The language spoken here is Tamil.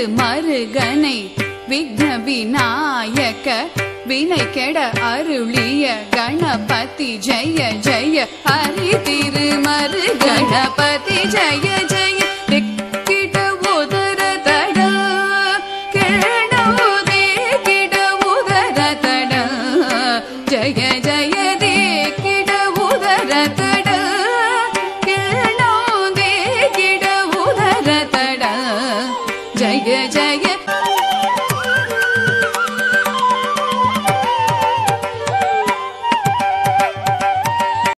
திருமருகனை விக்ன விநாயக வினை கெட அருளிய கணபதி ஜெய ஜெய ஹரி திருமரு கணபதி ஜெய ஜெய கிட உதர தட கேணோதே கிட உதர தட ஜெய ஜெய தே கிட உதர தட கேணோதே கிட உதர தட ஜெய ஜெய